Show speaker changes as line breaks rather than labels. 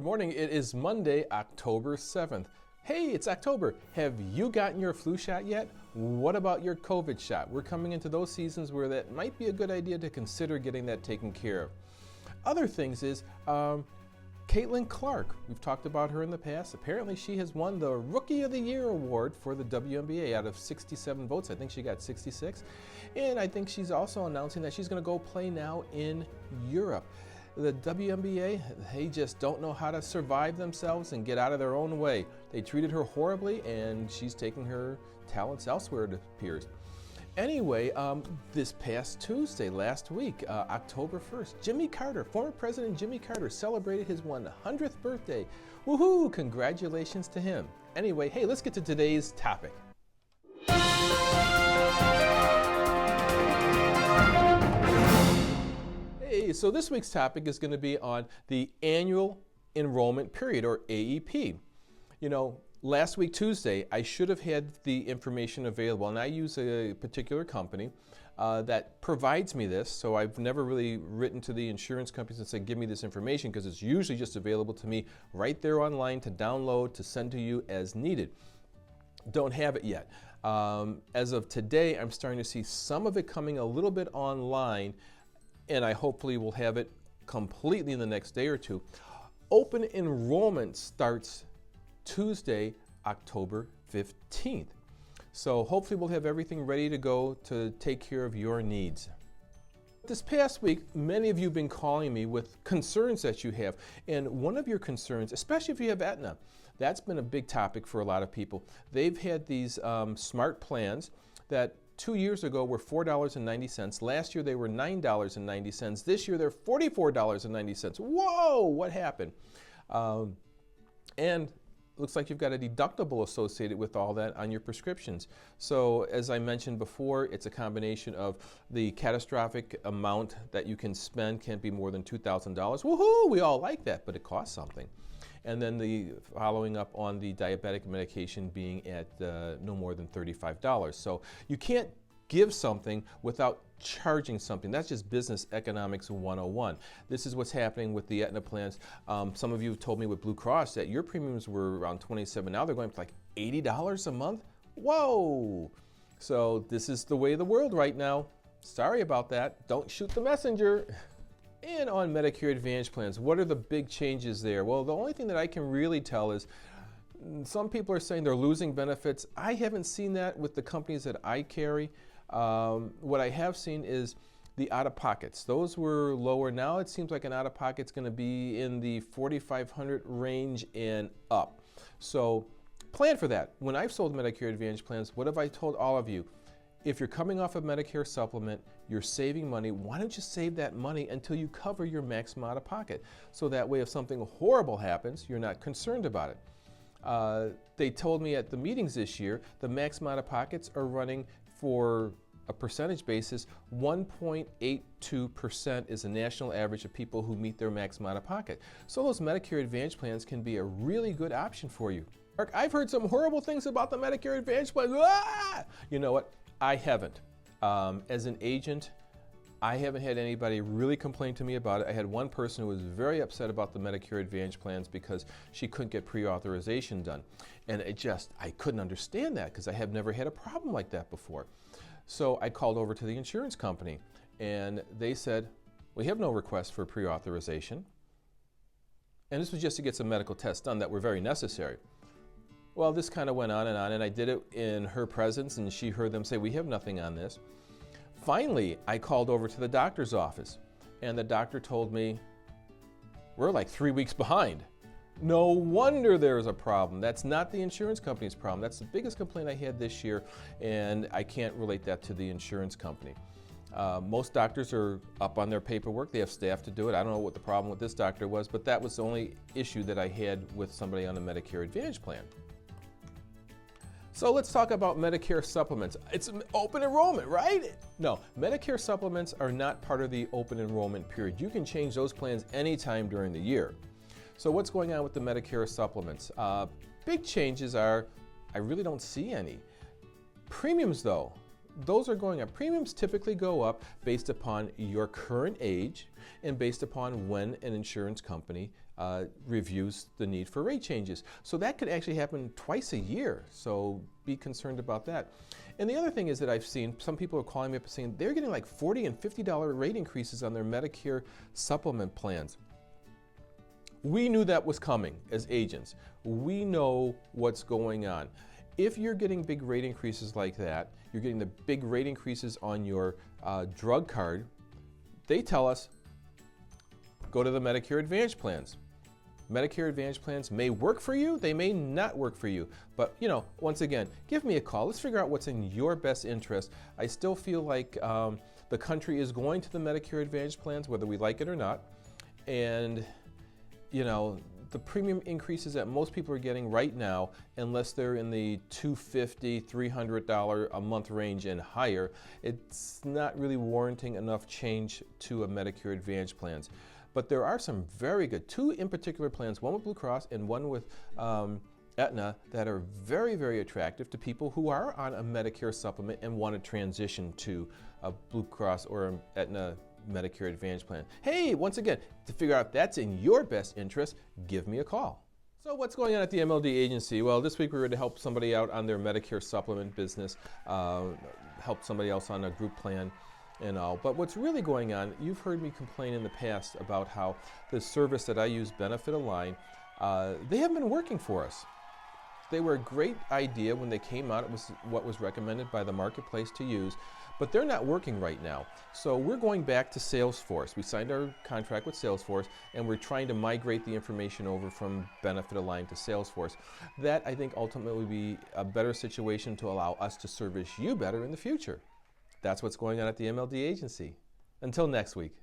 Good morning. It is Monday, October 7th. Hey, it's October. Have you gotten your flu shot yet? What about your COVID shot? We're coming into those seasons where that might be a good idea to consider getting that taken care of. Other things is Caitlin Clark. We've talked about her in the past. Apparently she has won the Rookie of the Year award for the WNBA out of 67 votes. I think she got 66. And I think she's also announcing that she's going to go play now in Europe. The WNBA, they just don't know how to survive themselves and get out of their own way. They treated her horribly, and she's taking her talents elsewhere, it appears. Anyway, this past Tuesday, last week, October 1st, Jimmy Carter, former President Jimmy Carter, celebrated his 100th birthday. Woohoo! Congratulations to him. Anyway, hey, let's get to today's topic. So this week's topic is going to be on the Annual Enrollment Period, or AEP. You know, last week, Tuesday, I should have had the information available, and I use a particular company that provides me this, so I've never really written to the insurance companies and said, give me this information, because it's usually just available to me right there online to download, to send to you as needed. Don't have it yet. As of today, I'm starting to see some of it coming a little bit online, and I hopefully will have it completely in the next day or two. Open enrollment starts Tuesday, October 15th. So hopefully we'll have everything ready to go to take care of your needs. This past week, many of you have been calling me with concerns that you have. And one of your concerns, especially if you have Aetna, that's been a big topic for a lot of people. They've had these smart plans that 2 years ago were $4.90. Last year they were $9.90. This year they're $44.90. Whoa, what happened? And looks like you've got a deductible associated with all that on your prescriptions. So as I mentioned before, it's a combination of the catastrophic amount that you can spend can't be more than $2,000. Woohoo, we all like that, but it costs something. And then the following up on the diabetic medication being at no more than $35. So you can't give something without charging something. That's just business economics 101. This is what's happening with the Aetna plans. Some of you have told me with Blue Cross that your premiums were around $27. Now they're going for like $80 a month. Whoa! So this is the way of the world right now. Sorry about that. Don't shoot the messenger. And on Medicare Advantage plans, what are the big changes there? Well, the only thing that I can really tell is some people are saying they're losing benefits. I haven't seen that with the companies that I carry. What I have seen is the out-of-pockets. Those were lower. Now it seems like an out-of-pocket's going to be in the $4,500 range and up. So plan for that. When I've sold Medicare Advantage plans, what have I told all of you? If you're coming off of Medicare Supplement, you're saving money, why don't you save that money until you cover your maximum out-of-pocket? So that way if something horrible happens, you're not concerned about it. They told me at the meetings this year, the maximum out-of-pockets are running for a percentage basis, 1.82% is the national average of people who meet their maximum out-of-pocket. So those Medicare Advantage plans can be a really good option for you. Mark, I've heard some horrible things about the Medicare Advantage plan. Ah! You know what? I haven't. As an agent, I haven't had anybody really complain to me about it. I had one person who was very upset about the Medicare Advantage plans because she couldn't get pre-authorization done. And I couldn't understand that because I have never had a problem like that before. So I called over to the insurance company and they said, we have no request for pre-authorization. And this was just to get some medical tests done that were very necessary. Well, this kind of went on, and I did it in her presence, and she heard them say, we have nothing on this. Finally, I called over to the doctor's office, and the doctor told me, we're like 3 weeks behind. No wonder there's a problem. That's not the insurance company's problem. That's the biggest complaint I had this year, and I can't relate that to the insurance company. Most doctors are up on their paperwork. They have staff to do it. I don't know what the problem with this doctor was, but that was the only issue that I had with somebody on a Medicare Advantage plan. So let's talk about Medicare supplements. It's open enrollment, right? No, Medicare supplements are not part of the open enrollment period. You can change those plans anytime during the year. So what's going on with the Medicare supplements? Big changes are, I really don't see any. Premiums though, those are going up. Premiums typically go up based upon your current age and based upon when an insurance company reviews the need for rate changes. So that could actually happen twice a year, so be concerned about that. And the other thing is that I've seen some people are calling me up and saying they're getting like $40 and $50 rate increases on their Medicare Supplement plans. We knew that was coming as agents. We know what's going on. If you're getting big rate increases like that, you're getting the big rate increases on your drug card, they tell us, go to the Medicare Advantage plans. Medicare Advantage plans may work for you, they may not work for you. But once again, give me a call. Let's figure out what's in your best interest. I still feel like the country is going to the Medicare Advantage plans, whether we like it or not. And the premium increases that most people are getting right now, unless they're in the $250, $300 a month range and higher, it's not really warranting enough change to a Medicare Advantage plans. But there are some very good, two in particular plans, one with Blue Cross and one with Aetna, that are very, very attractive to people who are on a Medicare supplement and want to transition to a Blue Cross or an Aetna Medicare Advantage plan. Hey, once again, to figure out if that's in your best interest, give me a call. So what's going on at the MLD agency? Well, this week we were to help somebody out on their Medicare supplement business, help somebody else on a group plan and all. But what's really going on, you've heard me complain in the past about how the service that I use, Benefit Align, they haven't been working for us. They were a great idea when they came out. It was what was recommended by the marketplace to use, but they're not working right now. So we're going back to Salesforce. We signed our contract with Salesforce, and we're trying to migrate the information over from Benefit Align to Salesforce. That, I think, ultimately will be a better situation to allow us to service you better in the future. That's what's going on at the MLD agency. Until next week.